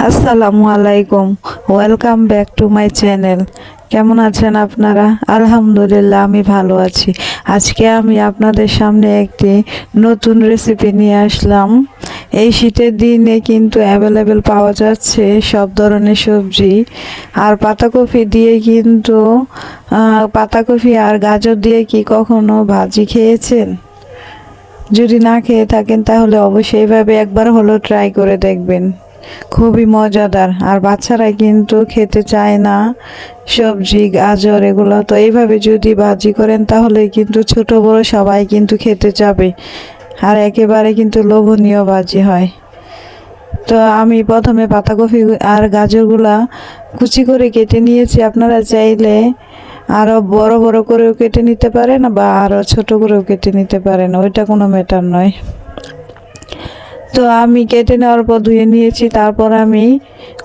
আসসালামু আলাইকুম। Welcome back to my channel. কেমন আছেন আপনারা? আলহামদুলিল্লাহ, আমি ভালো আছি। আজকে আমি আপনাদের সামনে একটি নতুন রেসিপি নিয়ে আসলাম। এই শীতের দিনে কিন্তু অ্যাভেলেবেল পাওয়া যাচ্ছে সব ধরনের সবজি। আর পাতাকপি দিয়ে কিন্তু পাতাকপি আর গাজর দিয়ে কি কখনো ভাজি খেয়েছেন? যদি না খেয়ে থাকেন তাহলে অবশ্যই এইভাবে একবার হলেও ট্রাই করে দেখবেন। খুবই মজাদার। আর বাচ্চারা কিন্তু খেতে চায় না সবজি, গাজর এগুলো। তো এইভাবে যদি ভাজি করেন তাহলে কিন্তু ছোট বড় সবাই কিন্তু খেতে যাবে। আর একেবারে কিন্তু লোভনীয় ভাজি হয়। তো আমি প্রথমে পাতাকপি আর গাজরগুলা কুচি করে কেটে নিয়েছি। আপনারা চাইলে আরও বড় বড় করেও কেটে নিতে পারেন বা আরও ছোট করেও কেটে নিতে পারেন, ওইটা কোনো ম্যাটার নয়। তো আমি কেটে নেওয়ার পর ধুয়ে নিয়েছি। তারপর আমি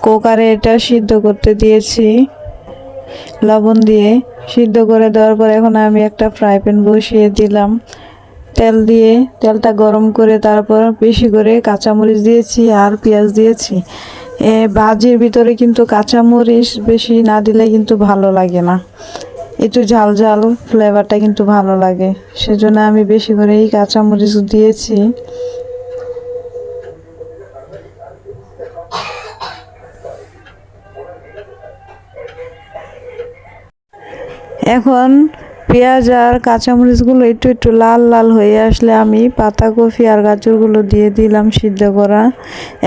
কুকারে এটা সিদ্ধ করতে দিয়েছি লবণ দিয়ে। সিদ্ধ করে দেওয়ার পর এখন আমি একটা ফ্রাই প্যান বসিয়ে দিলাম। তেল দিয়ে তেলটা গরম করে তারপর বেশি করে কাঁচামরিচ দিয়েছি আর পেঁয়াজ দিয়েছি। ভাজির ভিতরে কিন্তু কাঁচামরিচ বেশি না দিলে কিন্তু ভালো লাগে না, একটু ঝাল ঝাল ফ্লেভারটা কিন্তু ভালো লাগে, সেজন্য আমি বেশি করে এই কাঁচামরিচ দিয়েছি। এখন পেঁয়াজ আর কাঁচামরিচগুলো একটু একটু লাল লাল হয়ে আসলে আমি পাতাকপি আর গাজরগুলো দিয়ে দিলাম সিদ্ধ করা।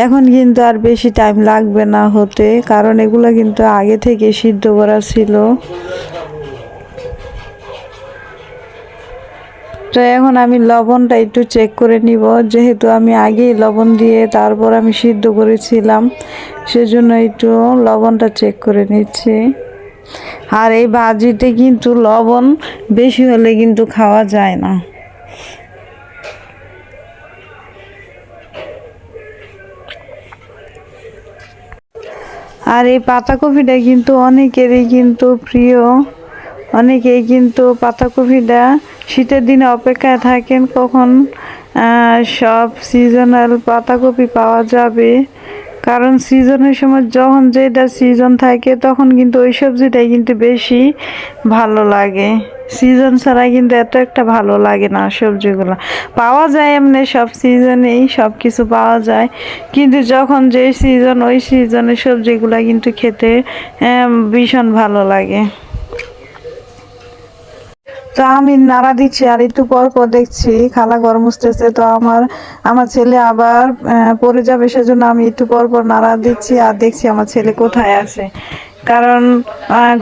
এখন কিন্তু আর বেশি টাইম লাগবে না হতে, কারণ এগুলো কিন্তু আগে থেকে সিদ্ধ করা ছিল। তো এখন আমি লবণটা একটু চেক করে নিব, যেহেতু আমি আগেই লবণ দিয়ে তারপর আমি সিদ্ধ করেছিলাম, সেজন্য একটু লবণটা চেক করে নিচ্ছি। আর এই ভাজিতে কিন্তু লবণ বেশি হলে কিন্তু খাওয়া যায় না। আর এই পাতাকপিটা কিন্তু অনেকেরই কিন্তু প্রিয়। অনেকেই কিন্তু পাতাকপিটা শীতের দিনে অপেক্ষায় থাকেন কখন সব সিজনাল পাতাকপি পাওয়া যাবে। কারণ সিজনের সময় যখন যেটা সিজন থাকে তখন কিন্তু ওই সবজিটাই কিন্তু বেশি ভালো লাগে। সিজন ছাড়া কিন্তু এত একটা ভালো লাগে না। সবজিগুলো পাওয়া যায় এমনি সব সিজনেই সব কিছু পাওয়া যায়, কিন্তু যখন যে সিজন ওই সিজনের সবজিগুলো কিন্তু খেতে ভীষণ ভালো লাগে। তো আমি নাড়া দিচ্ছি আর একটু পর পর দেখছি খালা ঘর মুছতেছে। তো আমার ছেলে আবার পড়ে যাবে, সেজন্য আমি একটু পর পর নাড়া দিচ্ছি আর দেখছি আমার ছেলে কোথায় আছে। কারণ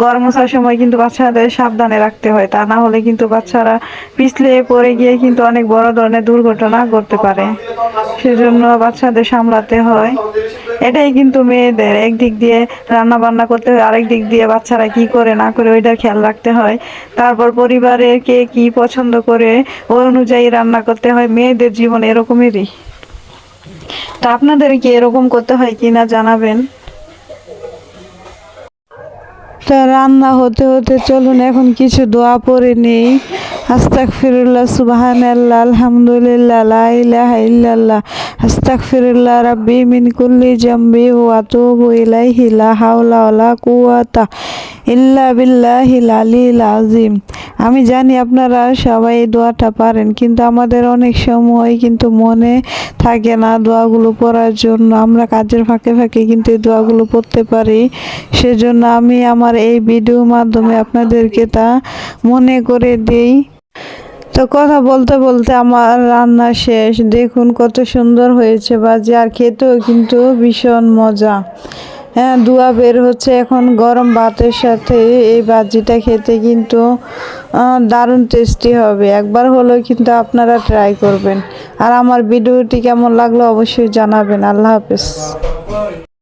ঘর মোছার সময় কিন্তু বাচ্চাদের সাবধানে রাখতে হয়, তা না হলে কিন্তু বাচ্চারা পিছলে পড়ে গিয়ে কিন্তু অনেক বড় ধরনের দুর্ঘটনা ঘটতে পারে। সেজন্য বাচ্চাদের সামলাতে হয়। এটাই কিন্তু মেয়েদের, একদিক দিয়ে রান্না বান্না করতে হয়, আরেক দিক দিয়ে বাচ্চারা কি করে না করে ওইটার খেয়াল রাখতে হয়। তারপর পরিবারের কে কি পছন্দ করে ওই অনুযায়ী রান্না করতে হয়। মেয়েদের জীবন এরকমেরই। তা আপনাদের কি এরকম করতে হয় কিনা জানাবেন। তা রান্না হতে হতে চলুন এখন কিছু দোয়া পড়ে নেই। আস্তাগফিরুল্লাহ, সুবহানাল্লাহ, আলহামদুলিল্লাহ, লা ইলাহা ইল্লাল্লাহ, আস্তাগফিরুল্লাহ রাব্বি মিন কুল্লি জামবি ওয়া আতুবু ইলাইহি, লা হাওলা ওয়ালা কুওয়াতা ইল্লা বিল্লাহিল আলিয়্যিল আযীম। আমি জানি আপনারা সবাই এই দোয়াটা পারেন, কিন্তু আমাদের অনেক সময় কিন্তু মনে থাকে না দোয়াগুলো পড়ার জন্য। আমরা কাজের ফাঁকে ফাঁকে কিন্তু এই দোয়াগুলো পড়তে পারি। সেজন্য আমি আমার এই ভিডিওর মাধ্যমে আপনাদেরকে তা মনে করে দিই। তো কথা বলতে বলতে আমার রান্না শেষ। দেখুন কত সুন্দর হয়েছে ভাজি, আর খেতেও কিন্তু ভীষণ মজা। হ্যাঁ, ধোঁয়া বের হচ্ছে। এখন গরম ভাতের সাথে এই ভাজিটা খেতে কিন্তু দারুণ টেস্টি হবে। একবার হলেও কিন্তু আপনারা ট্রাই করবেন। আর আমার ভিডিওটি কেমন লাগলো অবশ্যই জানাবেন। আল্লাহ হাফেজ।